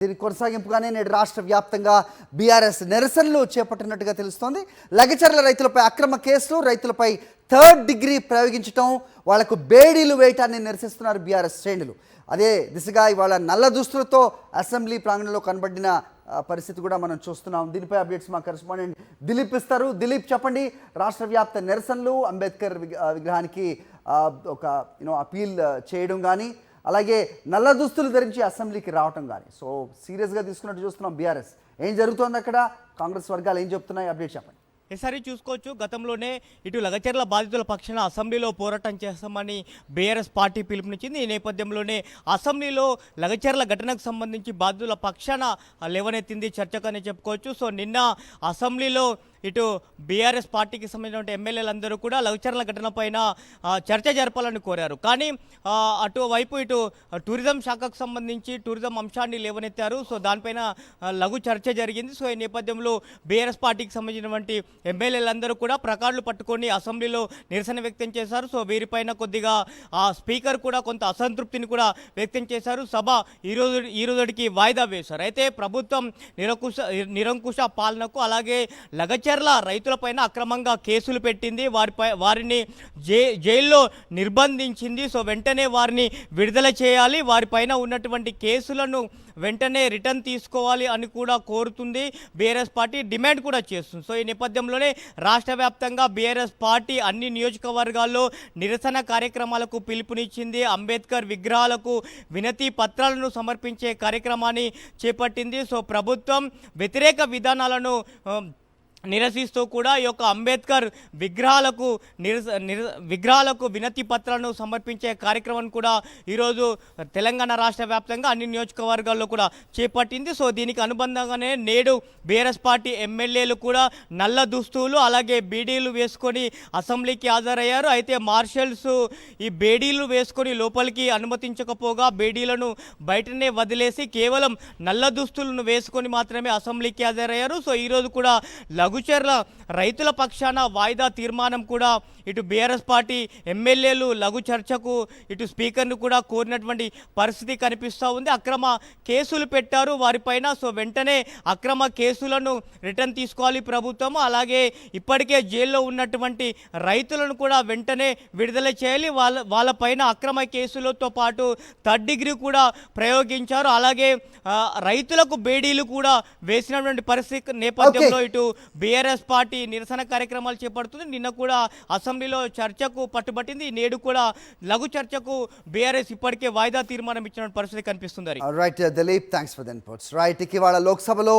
దీని కొనసాగింపుగానే నేడు రాష్ట్ర వ్యాప్తంగా బీఆర్ఎస్ నిరసనలు చేపట్టినట్టుగా తెలుస్తోంది. లగచర్ల రైతులపై అక్రమ కేసులు, రైతులపై థర్డ్ డిగ్రీ ప్రయోగించడం, వాళ్లకు బేడీలు వేయటాన్ని నిరసిస్తున్నారు బీఆర్ఎస్ శ్రేణులు. అదే దిశగా ఇవాళ నల్ల దుస్తులతో అసెంబ్లీ ప్రాంగణంలో కనబడిన పరిస్థితి కూడా మనం చూస్తున్నాం. దీనిపై అప్డేట్స్ మా కరెస్పాండెంట్ దిలీప్ ఇస్తారు. దిలీప్, చెప్పండి, రాష్ట్ర వ్యాప్త నిరసనలు, అంబేద్కర్ విగ్రహానికి ఒక అపీల్ చేయడం కానీ, అలాగే నల్ల దుస్తులు ధరించి అసెంబ్లీకి రావటం కానీ, సో సీరియస్గా తీసుకున్నట్టు చూస్తున్నాం బీఆర్ఎస్. ఏం జరుగుతోంది అక్కడ, కాంగ్రెస్ వర్గాలు ఏం చెప్తున్నాయి, అప్డేట్ చెప్పండి. ఈసారి చూసుకోవచ్చు, గతంలోనే ఇటు లగచర్ల బాధితుల పక్షాన అసెంబ్లీలో పోరాటం చేస్తామని బీఆర్ఎస్ పార్టీ పిలుపునిచ్చింది. ఈ నేపథ్యంలోనే అసెంబ్లీలో లగచర్ల ఘటనకు సంబంధించి బాధితుల పక్షాన లేవనెత్తింది చర్చకనే చెప్పుకోవచ్చు. సో నిన్న అసెంబ్లీలో ఇటు బీఆర్ఎస్ పార్టీకి సంబంధించిన ఎమ్మెల్యేలందరూ కూడా లగచర్ల ఘటన పైన చర్చ జరపాలని కోరారు. కానీ అటువైపు ఇటు టూరిజం శాఖకు సంబంధించి టూరిజం అంశాన్ని లేవనెత్తారు. సో దానిపైన లఘు చర్చ జరిగింది. సో ఈ నేపథ్యంలో బీఆర్ఎస్ పార్టీకి సంబంధించినటువంటి ఎమ్మెల్యేలందరూ కూడా ప్లకార్డులు పట్టుకొని అసెంబ్లీలో నిరసన వ్యక్తం చేశారు. సో వీరిపైన కొద్దిగా స్పీకర్ కూడా కొంత అసంతృప్తిని కూడా వ్యక్తం చేశారు. సభ ఈ రోజుకి వాయిదా వేశారు. అయితే ప్రభుత్వం నిరంకుశ పాలనకు, అలాగే లగచర్ల రైతులపైన అక్రమంగా కేసులు పెట్టింది, వారిని జైల్లో నిర్బంధించింది. సో వెంటనే వారిని విడుదల చేయాలి, వారిపైన ఉన్నటువంటి కేసులను వెంటనే రిటర్న్ తీసుకోవాలి అని కూడా కోరుతుంది. బీఆర్ఎస్ పార్టీ డిమాండ్ కూడా చేస్తుంది. సో ఈ నేపథ్యంలోనే రాష్ట్ర వ్యాప్తంగా బీఆర్ఎస్ పార్టీ అన్ని నియోజకవర్గాల్లో నిరసన కార్యక్రమాలకు పిలుపునిచ్చింది. అంబేద్కర్ విగ్రహాలకు వినతి పత్రాలను సమర్పించే కార్యక్రమాన్ని చేపట్టింది. సో ప్రభుత్వం వ్యతిరేక విధానాలను నిరసిస్తూ కూడా ఈ యొక్క అంబేద్కర్ విగ్రహాలకు వినతి పత్రాలను సమర్పించే కార్యక్రమం కూడా ఈరోజు తెలంగాణ రాష్ట్ర వ్యాప్తంగా అన్ని నియోజకవర్గాల్లో కూడా చేపట్టింది. సో దీనికి అనుబంధంగానే నేడు బీఆర్ఎస్ పార్టీ ఎమ్మెల్యేలు కూడా నల్ల దుస్తులు, అలాగే బీడీలు వేసుకొని అసెంబ్లీకి హాజరయ్యారు. అయితే మార్షల్స్ ఈ బేడీలు వేసుకొని లోపలికి అనుమతించకపోగా బేడీలను బయటనే వదిలేసి కేవలం నల్ల దుస్తులను వేసుకొని మాత్రమే అసెంబ్లీకి హాజరయ్యారు. సో ఈరోజు కూడా లఘుచర్ల రైతుల పక్షాన వాయిదా తీర్మానం కూడా ఇటు బీఆర్ఎస్ పార్టీ ఎమ్మెల్యేలు లఘు చర్చకు ఇటు స్పీకర్ను కూడా కోరినటువంటి పరిస్థితి కనిపిస్తూ ఉంది. అక్రమ కేసులు పెట్టారు వారిపైన. సో వెంటనే అక్రమ కేసులను రిటర్న్ తీసుకోవాలి ప్రభుత్వం. అలాగే ఇప్పటికే జైల్లో ఉన్నటువంటి రైతులను కూడా వెంటనే విడుదల చేయాలి. వాళ్ళపైన అక్రమ కేసులతో పాటు థర్డ్ డిగ్రీ కూడా ప్రయోగించారు. అలాగే రైతులకు బేడీలు కూడా వేసినటువంటి పరిస్థితి నేపథ్యంలో ఇటు బీఆర్ఎస్ పార్టీ నిరసన కార్యక్రమాలు చేపడుతుంది. నిన్న కూడా అసెంబ్లీలో చర్చకు పట్టుబట్టింది. నేడు కూడా లఘు చర్చకు బీఆర్ఎస్ ఇప్పటికే వాయిదా తీర్మానం ఇచ్చిన పరిస్థితి కనిపిస్తుంది. Right Dilip, thanks for the inputs. Right, ఇవాళ లోక్సభలో